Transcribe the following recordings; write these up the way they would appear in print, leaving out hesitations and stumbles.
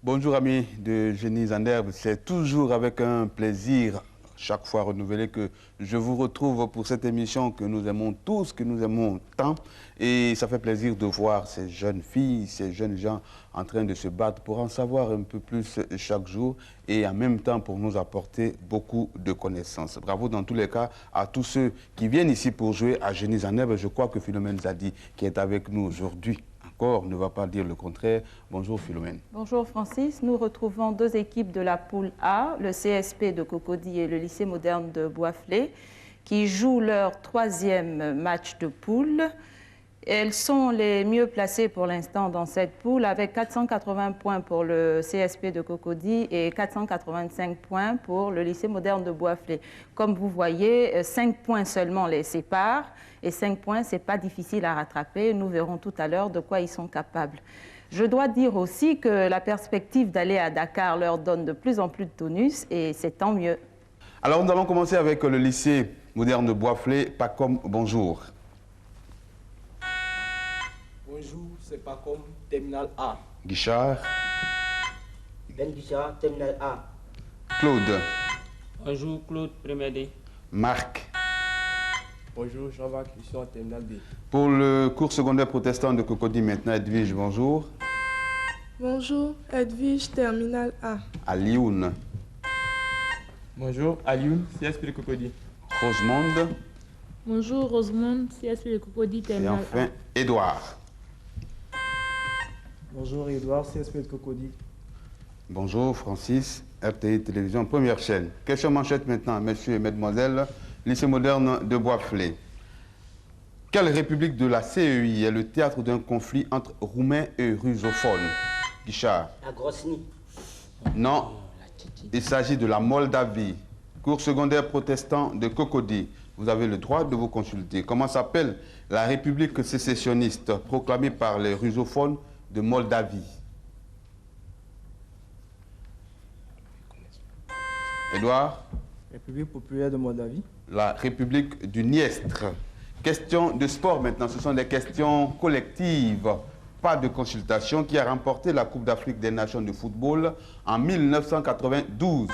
Bonjour amis de Génie en Herbe, c'est toujours avec un plaisir, chaque fois renouvelé, que je vous retrouve pour cette émission que nous aimons tous, que nous aimons tant. Et ça fait plaisir de voir ces jeunes filles, ces jeunes gens en train de se battre pour en savoir un peu plus chaque jour et en même temps pour nous apporter beaucoup de connaissances. Bravo dans tous les cas à tous ceux qui viennent ici pour jouer à Génie en Herbe. Je crois que Philomène Zadi, qui est avec nous aujourd'hui, ne va pas dire le contraire. Bonjour Philomène. Bonjour Francis. Nous retrouvons deux équipes de la poule A, le CSP de Cocody et le lycée moderne de Boisflé, qui jouent leur troisième match de poule. Elles sont les mieux placées pour l'instant dans cette poule, avec 480 points pour le CSP de Cocody et 485 points pour le lycée moderne de Boisflé. Comme vous voyez, 5 points seulement les séparent. Et 5 points, ce n'est pas difficile à rattraper. Nous verrons tout à l'heure de quoi ils sont capables. Je dois dire aussi que la perspective d'aller à Dakar leur donne de plus en plus de tonus et c'est tant mieux. Alors, nous allons commencer avec le lycée moderne de Boisflé. Pacom, bonjour. Bonjour, c'est Pacom, terminal A. Guichard. Ben Guichard, terminal A. Claude. Bonjour, Claude, premier D. Marc. Bonjour, Jean-Marc, je suis en terminal B. Pour le cours secondaire protestant de Cocody, maintenant, Edwige, bonjour. Bonjour, Edwige, terminal A. Alioune. Bonjour, Alioune, CSP de Cocody. Rosemonde. Bonjour, Rosemonde, CSP de Cocody, Et terminal enfin, Édouard. Bonjour, Édouard, CSP de Cocody. Bonjour, Francis, RTI Télévision, première chaîne. Question manchette maintenant, messieurs et mesdemoiselles. Lycée moderne de Boisflé. Quelle république de la CEI est le théâtre d'un conflit entre Roumains et Rusophones? Guichard. La Grosny. Non, il s'agit de la Moldavie. Cours secondaire protestant de Cocody. Vous avez le droit de vous consulter. Comment s'appelle la république sécessionniste proclamée par les rusophones de Moldavie? Édouard? République populaire de Moldavie. La République du Niestre. Question de sport maintenant, ce sont des questions collectives, pas de consultation. Qui a remporté la Coupe d'Afrique des Nations de football en 1992?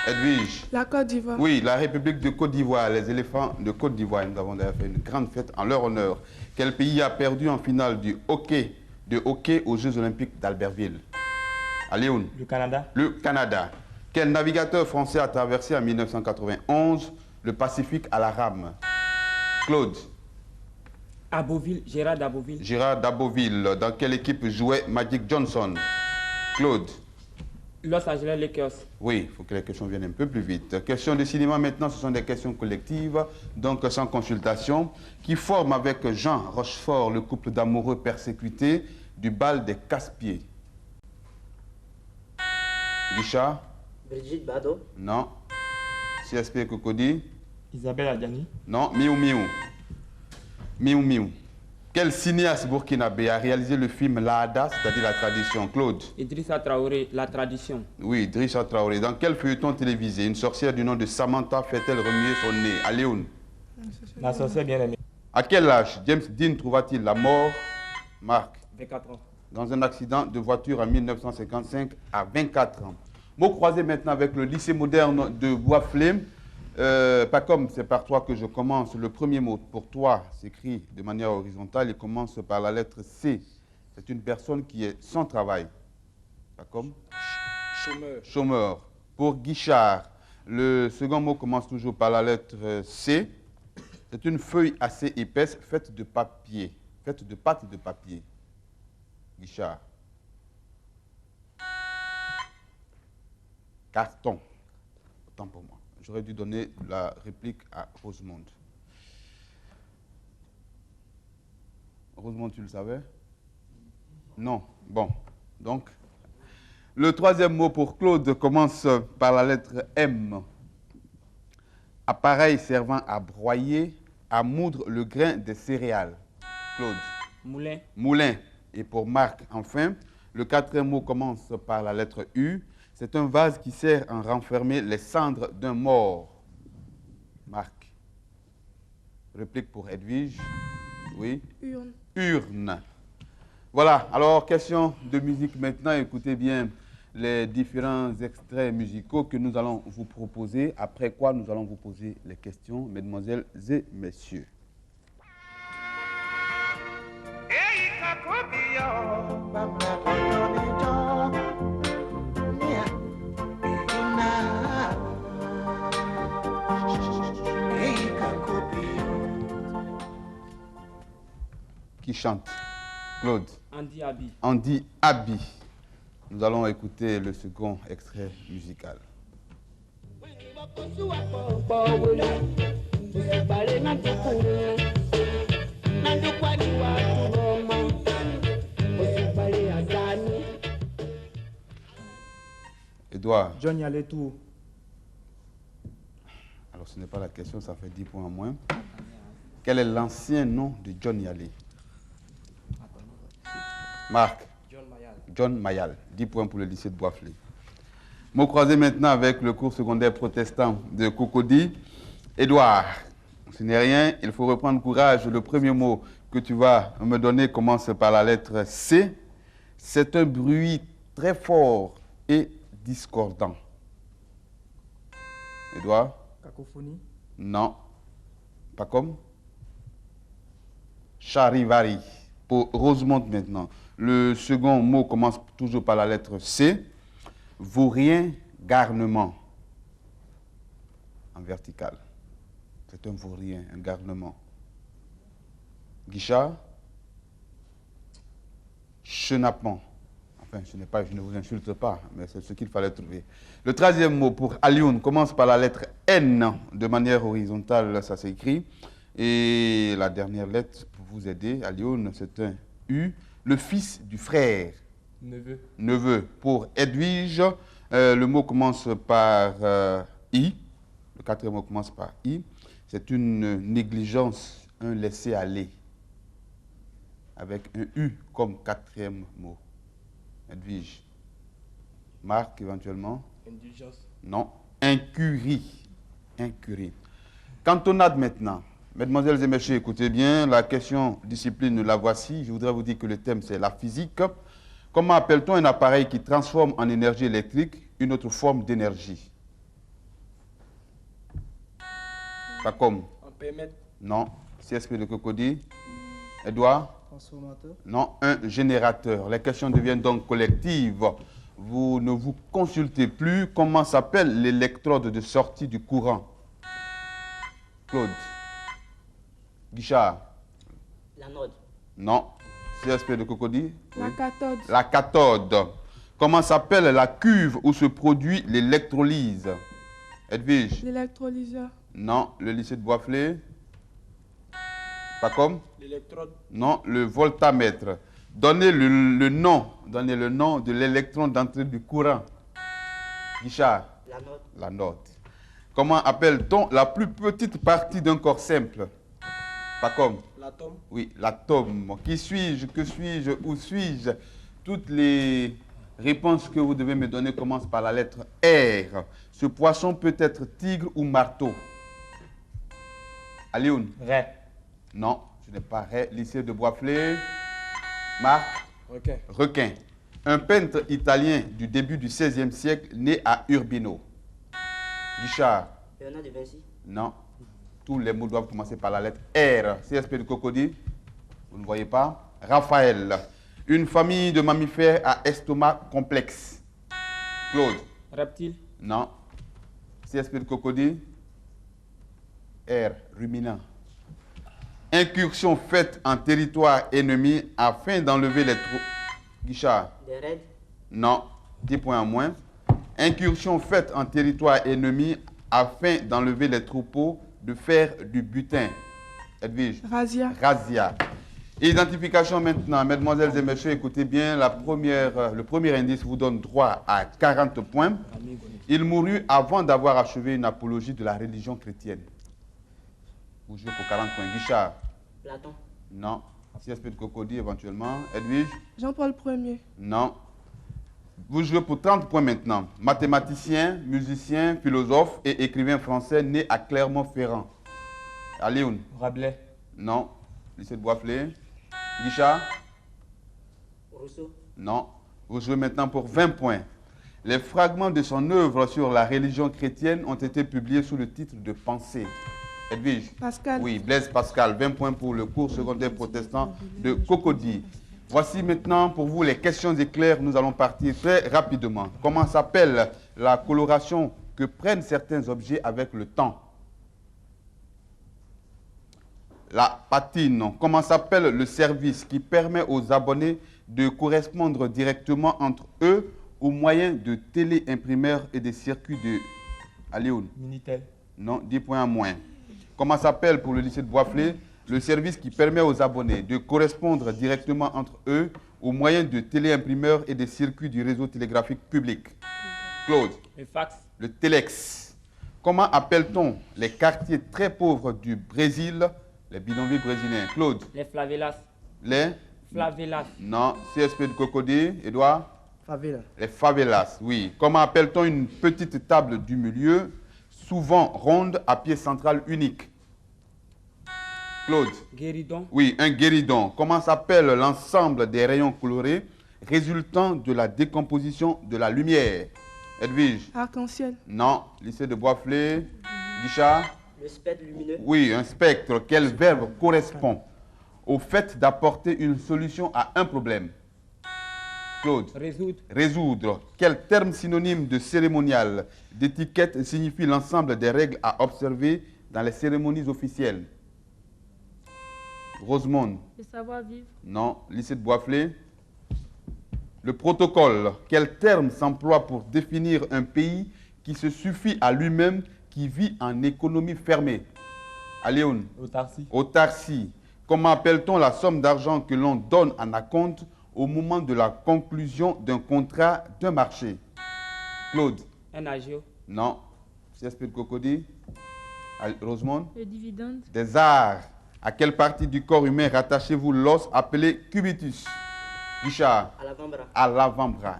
Edwige. La Côte d'Ivoire. Oui, la République de Côte d'Ivoire, les éléphants de Côte d'Ivoire. Nous avons d'ailleurs fait une grande fête en leur honneur. Quel pays a perdu en finale du hockey aux Jeux Olympiques d'Albertville? Aléoun. Le Canada. Le Canada. Quel navigateur français a traversé en 1991 le Pacifique à la rame? Claude. Aboville, Gérard d'Aboville. Gérard d'Aboville. Dans quelle équipe jouait Magic Johnson? Claude. Los Angeles Lakers. Oui, il faut que les questions viennent un peu plus vite. Questions de cinéma maintenant, ce sont des questions collectives, donc sans consultation, qui forment avec Jean Rochefort le couple d'amoureux persécutés du bal des Casse-Pieds. Guichard. Brigitte Bardot. Non. CSP Cocody. Isabelle Adjani. Non. Miou Miou. Miou Miou. Quel cinéaste burkinabé a réalisé le film L'Aada, c'est-à-dire la tradition? Claude. Idrissa Traoré, la tradition. Oui, Idrissa Traoré. Dans quel feuilleton télévisé une sorcière du nom de Samantha fait-elle remuer son nez? Aléoun. Ma sorcière bien-aimée. À quel âge James Dean trouva-t-il la mort? Marc. 24 ans. Dans un accident de voiture en 1955 à 24 ans. Mot croisé maintenant avec le lycée moderne de Boisflé. Pacom, c'est par toi que je commence. Le premier mot pour toi s'écrit de manière horizontale et commence par la lettre C. C'est une personne qui est sans travail. Pacom. Chômeur. Chômeur. Pour Guichard, le second mot commence toujours par la lettre C. C'est une feuille assez épaisse faite de papier, faite de pâte de papier. Guichard. Carton. Autant pour moi. J'aurais dû donner la réplique à Rosemonde. Rosemonde, tu le savais? Non. Bon. Donc, le troisième mot pour Claude commence par la lettre M. Appareil servant à broyer, à moudre le grain des céréales. Claude. Moulin. Moulin. Et pour Marc, enfin, le quatrième mot commence par la lettre U. C'est un vase qui sert à renfermer les cendres d'un mort. Marc. Réplique pour Edwige. Oui. Urne. Urne. Voilà. Alors, question de musique maintenant. Écoutez bien les différents extraits musicaux que nous allons vous proposer, après quoi nous allons vous poser les questions, mesdemoiselles et messieurs. Qui chante? Claude. Andy Abi. Andy Abi. Nous allons écouter le second extrait musical. Edouard. John Yalé Tour. Alors ce n'est pas la question, ça fait 10 points en moins. Quel est l'ancien nom de John Yalé? Marc. John Mayal. John Mayal. 10 points pour le lycée de Boisflé. Mot croisé maintenant avec le cours secondaire protestant de Cocody. Édouard, ce n'est rien, il faut reprendre courage. Le premier mot que tu vas me donner commence par la lettre C. C'est un bruit très fort et discordant. Édouard? Cacophonie. Non. Pas comme? Charivari. Pour Rosemonde maintenant. Le second mot commence toujours par la lettre C. Vaurien garnement. En vertical. C'est un vaurien, un garnement. Guichard? Chenapan. Enfin, je ne vous insulte pas, mais c'est ce qu'il fallait trouver. Le troisième mot pour Alioune commence par la lettre N. De manière horizontale, ça s'écrit. Et la dernière lettre, pour vous aider, Alioune, c'est un U. Le fils du frère. Neveu. Neveu. Pour Edwige, le mot commence par I. Le quatrième mot commence par I. C'est une négligence, un laisser-aller. Avec un U comme quatrième mot. Edwige. Marc, éventuellement? Indulgence. Non. Incurie. Incurie. Cantonade maintenant. Mesdemoiselles et messieurs, écoutez bien, la question discipline, la voici. Je voudrais vous dire que le thème, c'est la physique. Comment appelle-t-on un appareil qui transforme en énergie électrique une autre forme d'énergie? Pas comme? Ampèremètre. Non. CSP de Cocody? Edouard? Transformateur. Non, un générateur. Les questions deviennent donc collectives. Vous ne vous consultez plus. Comment s'appelle l'électrode de sortie du courant? Claude. Guichard? L'anode. Non. CSP de Cocody? La cathode. La cathode. Comment s'appelle la cuve où se produit l'électrolyse? Edwige? L'électrolyseur. Non. Le lycée de Boisflé? Pas comme? L'électrode. Non. Le voltamètre. Donnez le nom de l'électron d'entrée du courant. Guichard? L'anode. L'anode. Comment appelle-t-on la plus petite partie d'un corps simple? Pas comme? L'atome. Oui, l'atome. Qui suis-je? Que suis-je? Où suis-je? Toutes les réponses que vous devez me donner commencent par la lettre R. Ce poisson peut être tigre ou marteau. Alioune? Ray. Non, ce n'est pas Ray. Lycée de Boisflé. Marc? Requin. Requin. Un peintre italien du début du XVIe siècle, né à Urbino. Guichard? Bernard de Vinci. Non. Tous les mots doivent commencer par la lettre R. CSP de Cocody? Vous ne voyez pas? Raphaël. Une famille de mammifères à estomac complexe. Claude? Reptile. Non. CSP de Cocody? R. Ruminant. Incursion faite en territoire ennemi afin d'enlever les troupes. Guichard? Des raids. Non. 10 points en moins. Incursion faite en territoire ennemi afin d'enlever les troupeaux, de faire du butin. Edwige? Razzia. Razzia. Identification maintenant. Mesdemoiselles et messieurs, écoutez bien. Le premier indice vous donne droit à 40 points. Il mourut avant d'avoir achevé une apologie de la religion chrétienne. Vous jouez pour 40 points. Guichard? Platon. Non. CSP de Cocody éventuellement. Edwige? Jean-Paul Ier. Non. Vous jouez pour 30 points maintenant. Mathématicien, musicien, philosophe et écrivain français né à Clermont-Ferrand. Alioune? Rabelais. Non. Lycée de Boisflé. Guichard? Rousseau. Non. Vous jouez maintenant pour 20 points. Les fragments de son œuvre sur la religion chrétienne ont été publiés sous le titre de Pensée. Edwige? Pascal. Oui, Blaise Pascal, 20 points pour le cours secondaire protestant de Cocody. Voici maintenant pour vous les questions éclairs. Nous allons partir très rapidement. Comment s'appelle la coloration que prennent certains objets avec le temps? La patine. Comment s'appelle le service qui permet aux abonnés de correspondre directement entre eux au moyen de téléimprimeurs et des circuits de... Aléoun? Minitel. Non, 10 points en moins. Comment s'appelle pour le lycée de Boisflé le service qui permet aux abonnés de correspondre directement entre eux au moyen de téléimprimeurs et des circuits du réseau télégraphique public? Claude? Le fax. Le téléx. Comment appelle-t-on les quartiers très pauvres du Brésil, les bidonvilles brésiliens? Claude? Les favelas. Les? Favelas. Non. CSP de Cocody. Edouard? Favela. Les favelas, oui. Comment appelle-t-on une petite table du milieu, souvent ronde, à pied central unique? Claude? Guéridon. Oui, un guéridon. Comment s'appelle l'ensemble des rayons colorés résultant de la décomposition de la lumière? Edwige? Arc-en-ciel. Non. Lycée de Boisflé. Guichard? Le spectre lumineux. Oui, un spectre. Quel verbe correspond au fait d'apporter une solution à un problème? Claude? Résoudre. Résoudre. Quel terme synonyme de cérémonial, d'étiquette signifie l'ensemble des règles à observer dans les cérémonies officielles? Rosemonde? Le savoir-vivre. Non. Lycée de Boisflé? Le protocole. Quel terme s'emploie pour définir un pays qui se suffit à lui-même, qui vit en économie fermée? Aléoun? Autarcie. Autarcie. Comment appelle-t-on la somme d'argent que l'on donne en acompte au moment de la conclusion d'un contrat d'un marché? Claude? Un agio. Non. CSP de Cocody? Rosemonde? Le dividende. Des arts. À quelle partie du corps humain rattachez-vous l'os appelé cubitus? Guichard? À l'avant-bras. À l'avant-bras.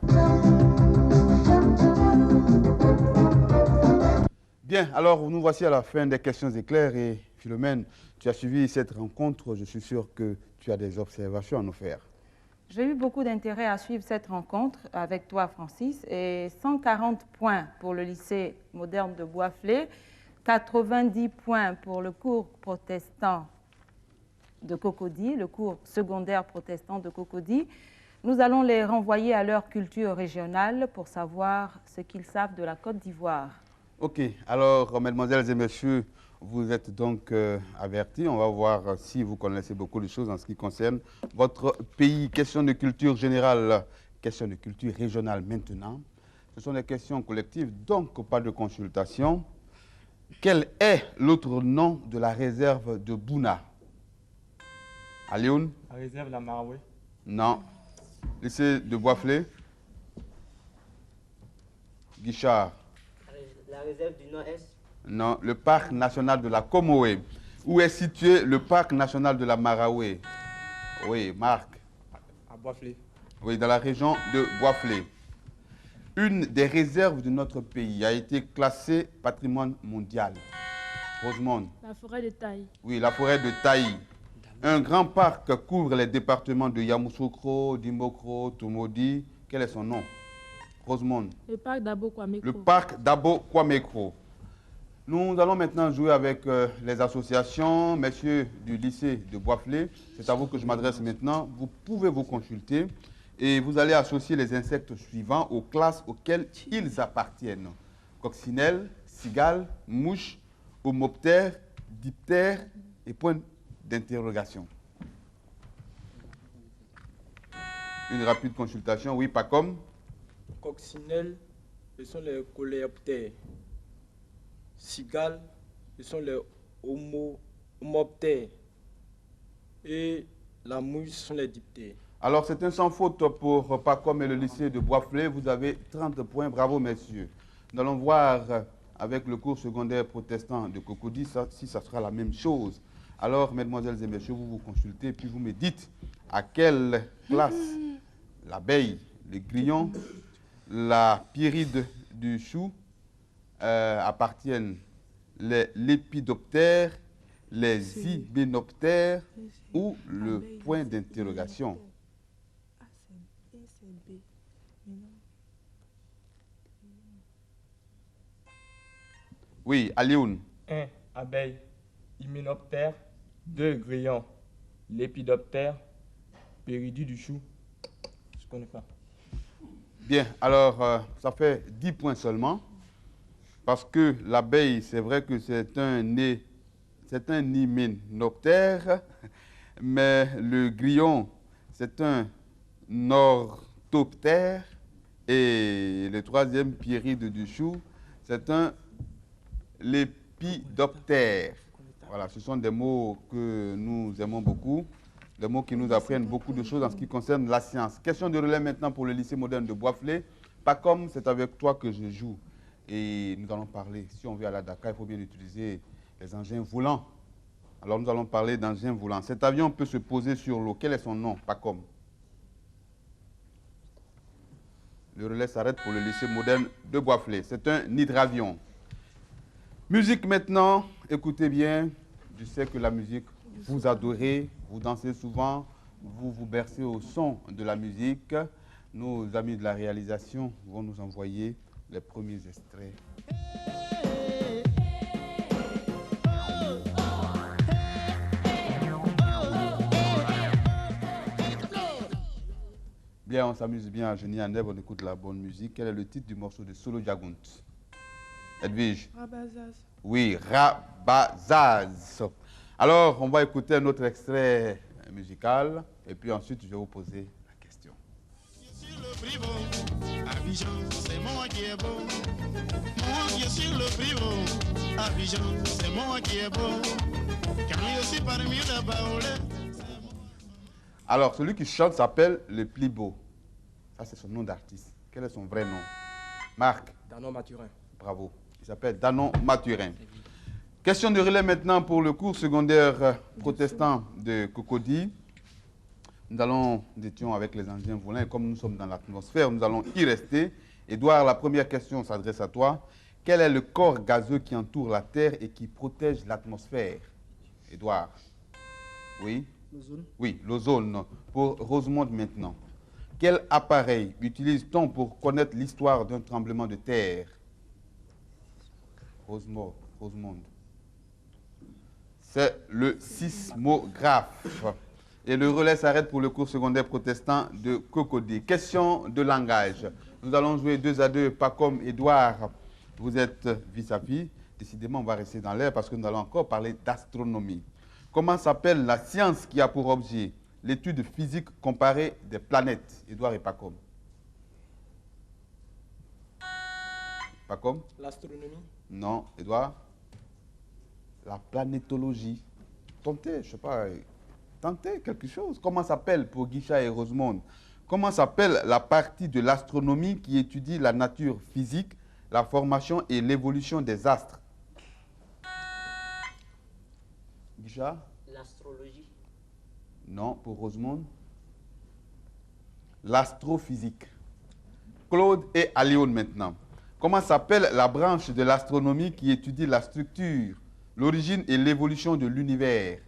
Bien, alors nous voici à la fin des questions éclairs et Philomène, tu as suivi cette rencontre, je suis sûr que tu as des observations à nous faire. J'ai eu beaucoup d'intérêt à suivre cette rencontre avec toi, Francis, et 140 points pour le lycée moderne de Boisflé, 90 points pour le cours protestant de Cocody, le cours secondaire protestant de Cocody. Nous allons les renvoyer à leur culture régionale pour savoir ce qu'ils savent de la Côte d'Ivoire. Ok, alors mesdemoiselles et messieurs, vous êtes donc avertis. On va voir si vous connaissez beaucoup de choses en ce qui concerne votre pays. Question de culture générale, question de culture régionale maintenant. Ce sont des questions collectives, donc pas de consultation. Quel est l'autre nom de la réserve de Bouna? Alioune? La réserve de la Maraoué. Non. Lycée de Boisflé? Guichard? La réserve du Nord-Est. Non. Le parc national de la Comoé. Où est situé le parc national de la Maraoué? Oui, Marc. À Boisflé. Oui, dans la région de Boisflé. Une des réserves de notre pays a été classée patrimoine mondial. Rosemonde? La forêt de taille. Oui, la forêt de Taï. Un grand parc couvre les départements de Yamoussoukro, Dimokro, Tomodi. Quel est son nom? Rosemonde? Le parc d'Abo Kwameko. Le parc d'Abo Kwameko. Nous allons maintenant jouer avec les associations. Messieurs du lycée de Boisflé, c'est à vous que je m'adresse maintenant. Vous pouvez vous consulter et vous allez associer les insectes suivants aux classes auxquelles ils appartiennent. Coccinelle, cigale, mouche, homoptère, diptère et point d'interrogation. Une rapide consultation, oui, pas comme. Coccinelle, ce sont les coléoptères. Cigales, ce sont les homoptères. Et la mouche, ce sont les diptères. Alors, c'est un sans faute pour Pacom et le lycée de Boisflé. Vous avez 30 points. Bravo, messieurs. Nous allons voir avec le cours secondaire protestant de Cocody si ça sera la même chose. Alors, mesdemoiselles et messieurs, vous vous consultez, puis vous me dites à quelle classe l'abeille, le grillon, la pyrrhide du chou appartiennent les lépidoptères, les hyménoptères ou le point d'interrogation. Oui, Alioun. 1. Abeille. Hyménoptère. 2. Grillon. Lépidoptère. Péridie du chou. Je ne connais pas. Bien, alors ça fait 10 points seulement. Parce que l'abeille, c'est vrai que c'est un hyménoptère, mais le grillon, c'est un orthoptère. Et le troisième, pyride du chou, c'est un lépidoptère. Voilà, ce sont des mots que nous aimons beaucoup, des mots qui nous apprennent beaucoup de choses en ce qui concerne la science. Question de relais maintenant pour le lycée moderne de Boisflé. Pas comme c'est avec toi que je joue. Et nous allons parler, si on veut aller à Dakar, il faut bien utiliser les engins volants. Alors nous allons parler d'engins volants. Cet avion peut se poser sur l'eau. Quel est son nom? Pas comme. Le relais s'arrête pour le lycée moderne de Boisflé. C'est un hydravion. Musique maintenant, écoutez bien. Je sais que la musique, vous adorez, vous dansez souvent, vous vous bercez au son de la musique. Nos amis de la réalisation vont nous envoyer les premiers extraits. Bien, on s'amuse bien à Génie Andeb, on écoute la bonne musique. Quel est le titre du morceau de Solo Jagunt? Edwige? Rabazaz. Oui, Rabazaz. Alors, on va écouter un autre extrait musical et puis ensuite, je vais vous poser la question. Sur le frigo, Abidjan, c'est moi qui est beau. Moi qui est sur le frigo, Abidjan, c'est moi qui est beau. Quand je suis parmi les baoulés. Alors, celui qui chante s'appelle le Plibo. Ça, c'est son nom d'artiste. Quel est son vrai nom? Marc? Danon Mathurin. Bravo. Il s'appelle Danon Mathurin. Question de relais maintenant pour le cours secondaire protestant de Cocody. Nous étions avec les engins volants et comme nous sommes dans l'atmosphère, nous allons y rester. Édouard, la première question s'adresse à toi. Quel est le corps gazeux qui entoure la Terre et qui protège l'atmosphère? Édouard? Oui? L'ozone. Oui, l'ozone. Pour Rosemonde maintenant. Quel appareil utilise-t-on pour connaître l'histoire d'un tremblement de terre? Rosemonde. C'est le sismographe. Et le relais s'arrête pour le cours secondaire protestant de Cocody. Question de langage. Nous allons jouer 2 à 2, pas comme Édouard. Vous êtes vis-à-vis. Décidément, on va rester dans l'air parce que nous allons encore parler d'astronomie. Comment s'appelle la science qui a pour objet l'étude physique comparée des planètes? Édouard et Pacom. Pacom? L'astronomie. Non. Édouard? La planétologie. Tentez, je ne sais pas, tentez quelque chose. Comment s'appelle pour Guicha et Rosemonde? Comment s'appelle la partie de l'astronomie qui étudie la nature physique, la formation et l'évolution des astres? Guicha? L'astrologie. Non, pour Rosemonde. L'astrophysique. Claude et Alioun maintenant. Comment s'appelle la branche de l'astronomie qui étudie la structure, l'origine et l'évolution de l'univers?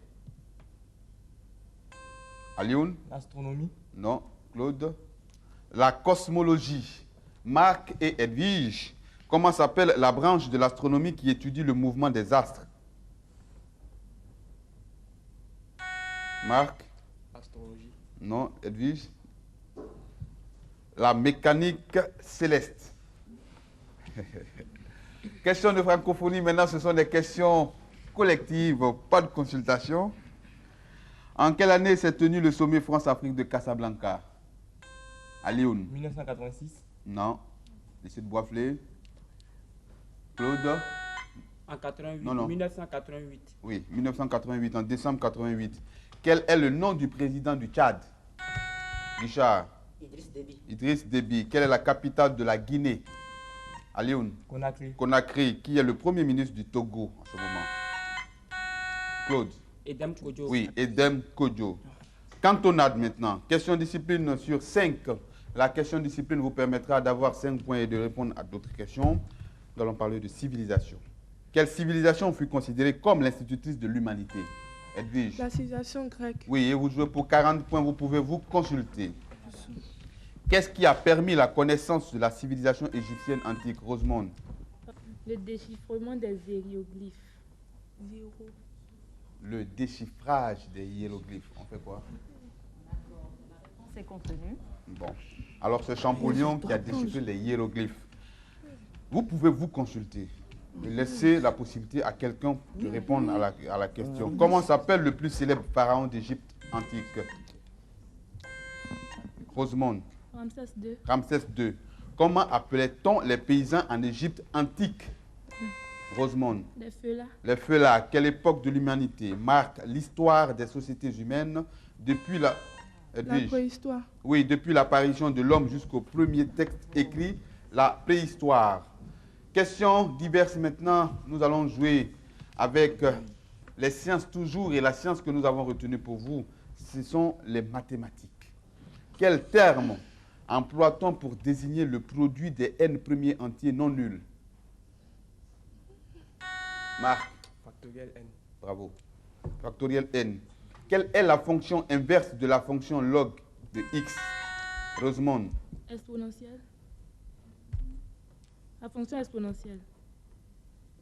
Alioun? L'astronomie. Non. Claude? La cosmologie. Marc et Edwige. Comment s'appelle la branche de l'astronomie qui étudie le mouvement des astres? Marc? Astrologie. Non. Edwige? La mécanique céleste. Question de francophonie, maintenant ce sont des questions collectives, pas de consultation. En quelle année s'est tenu le sommet France-Afrique de Casablanca? Alioun? 1986. Non. Lycée de Boisflé? Claude? En 88, Non, non. 1988. Oui, 1988, en décembre 88. Quel est le nom du président du Tchad? Richard? Idriss Déby. Idriss Déby. Quelle est la capitale de la Guinée? Alioun? Conakry. Conakry. Qui est le premier ministre du Togo en ce moment? Claude? Edem Kodjo. Oui, Edem Kodjo. Cantonade maintenant. Question discipline sur 5. La question discipline vous permettra d'avoir 5 points et de répondre à d'autres questions. Nous allons parler de civilisation. Quelle civilisation fut considérée comme l'institutrice de l'humanité? Edwige? La civilisation grecque. Oui, et vous jouez pour 40 points, vous pouvez vous consulter. Qu'est-ce qui a permis la connaissance de la civilisation égyptienne antique? Rosemonde? Le déchiffrement des hiéroglyphes. Le déchiffrage des hiéroglyphes. On fait quoi? C'est contenu. Bon. Alors, c'est Champollion qui a déchiffré les hiéroglyphes. Vous pouvez vous consulter. Laissez la possibilité à quelqu'un de répondre à la question. Comment s'appelle le plus célèbre pharaon d'Égypte antique? Rosemonde. Ramsès II. Ramsès II. Comment appelait-on les paysans en Égypte antique? Rosemonde. Les feuillas. Les feuillas, quelle époque de l'humanité marque l'histoire des sociétés humaines depuis la préhistoire. Oui, depuis l'apparition de l'homme jusqu'au premier texte écrit, la préhistoire. Questions diverses maintenant. Nous allons jouer avec les sciences toujours, et la science que nous avons retenue pour vous, ce sont les mathématiques. Quel terme emploie-t-on pour désigner le produit des n premiers entiers non nuls? Marc. Factoriel n. Bravo. Factoriel n. Quelle est la fonction inverse de la fonction log de x? Rosemonde. Exponentielle. La fonction exponentielle.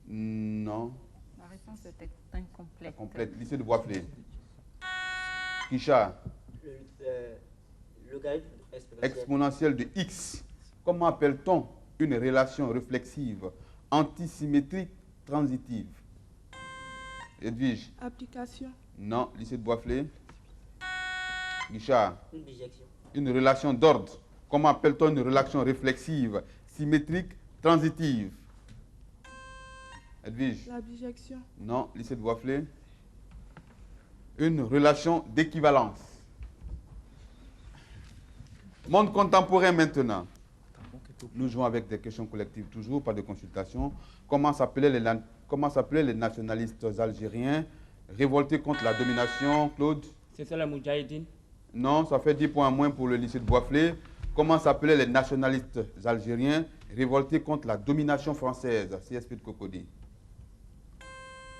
Non. La réponse était incomplète. Complète. Lycée de Boisflé. Kisha. Le logarithme exponentiel. Exponentielle de x. Comment appelle-t-on une relation réflexive antisymétrique transitive? Edwige. Application. Non. Lycée de Boisflé. Guichard. Une bijection. Une relation d'ordre. Comment appelle-t-on une relation réflexive symétrique transitive? Edwige. La bijection. Non. Lycée de Boisflé. Une relation d'équivalence. Monde contemporain maintenant. Nous jouons avec des questions collectives toujours, pas de consultation. Comment s'appelaient les nationalistes algériens révoltés contre la domination? Claude? C'est ça la Moudjahidine. Non, ça fait 10 points moins pour le lycée de Boisflé. Comment s'appelaient les nationalistes algériens révoltés contre la domination française? CSP de Cocody.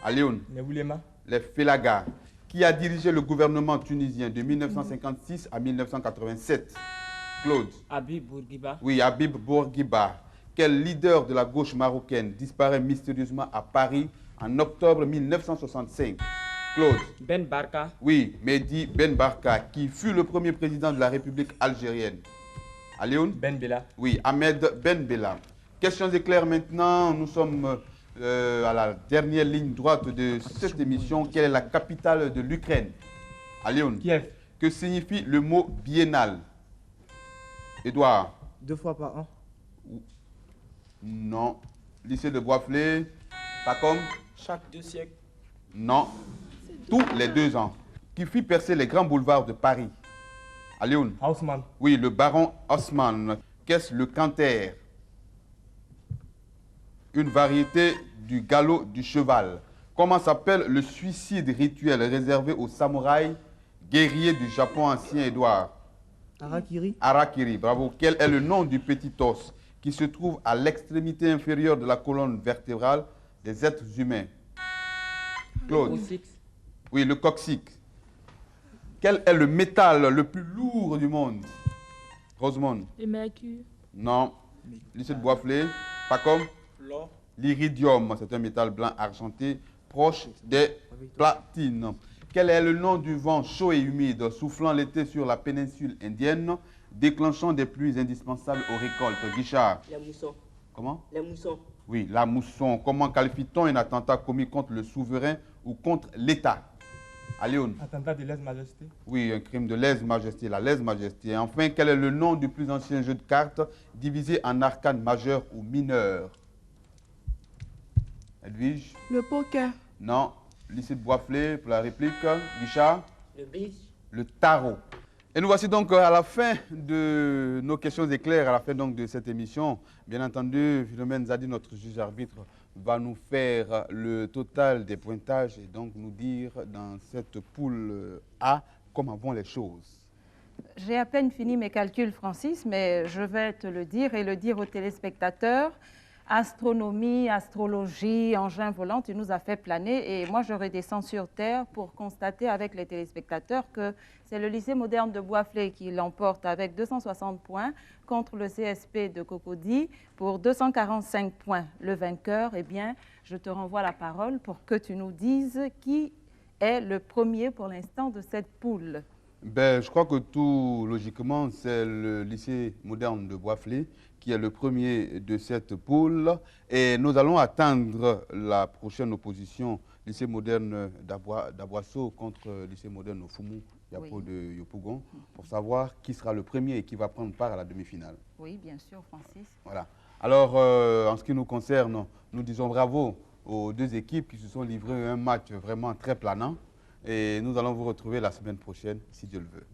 Alioune? Les Félagas. Qui a dirigé le gouvernement tunisien de 1956 à 1987? Claude? Habib Bourguiba. Oui, Habib Bourguiba. Quel leader de la gauche marocaine disparaît mystérieusement à Paris en octobre 1965? Claude? Ben Barka. Oui, Mehdi Ben Barka, qui fut le premier président de la République algérienne. Alioune? Ben Bella. Oui, Ahmed Ben Bella. Questions éclairs maintenant. Nous sommes à la dernière ligne droite de cette émission. Quelle est la capitale de l'Ukraine? Alioune? Kiev. Que signifie le mot biennal? Édouard? 2 fois par an. Non. Lycée de Boisflé? Pas comme? Chaque 2 siècles. Non. Tous les 2 ans. Qui fit percer les grands boulevards de Paris? Alioune? Haussmann. Oui, le baron Haussmann. Qu'est-ce le canter? Une variété du galop du cheval. Comment s'appelle le suicide rituel réservé aux samouraïs guerriers du Japon ancien, Édouard? Harakiri. Harakiri, bravo. Quel est le nom du petit os qui se trouve à l'extrémité inférieure de la colonne vertébrale des êtres humains? Claude? Oui, le coccyx. Quel est le métal le plus lourd du monde? Rosemonde? Le mercure. Non. Lycée de Boisflé? Pas comme? L'or. L'iridium, c'est un métal blanc argenté proche des platines. Quel est le nom du vent chaud et humide soufflant l'été sur la péninsule indienne, déclenchant des pluies indispensables aux récoltes? Guichard? La mousson. Comment? La mousson. Oui, la mousson. Comment qualifie-t-on un attentat commis contre le souverain ou contre l'État? Alioune? Attentat de lèse-majesté. Oui, un crime de lèse-majesté, la lèse-majesté. Enfin, quel est le nom du plus ancien jeu de cartes divisé en arcanes majeures ou mineures? Edwige? Le poker. Non. Lycée de Boisflé pour la réplique. Guichard? Le bridge. Le tarot. Et nous voici donc à la fin de nos questions éclairs, à la fin donc de cette émission. Bien entendu, Philomène Zadi, notre juge arbitre, va nous faire le total des pointages et donc nous dire dans cette poule A comment vont les choses. J'ai à peine fini mes calculs, Francis, mais je vais te le dire et le dire aux téléspectateurs. astronomie, astrologie, engins volants, tu nous as fait planer. Et moi, je redescends sur Terre pour constater avec les téléspectateurs que c'est le lycée moderne de Boisflé qui l'emporte avec 260 points contre le CSP de Cocody pour 245 points. Le vainqueur, eh bien, je te renvoie la parole pour que tu nous dises qui est le premier pour l'instant de cette poule. Ben, je crois que tout logiquement, c'est le lycée moderne de Boisflé qui est le premier de cette poule. Et nous allons attendre la prochaine opposition, lycée moderne d'Aboisseau contre lycée moderne Ofumu, Yapo de Yopougon, pour savoir qui sera le premier et qui va prendre part à la demi-finale. Oui, bien sûr, Francis. Voilà. Alors, en ce qui nous concerne, nous disons bravo aux deux équipes qui se sont livrées un match vraiment très planant. Et nous allons vous retrouver la semaine prochaine, si Dieu le veut.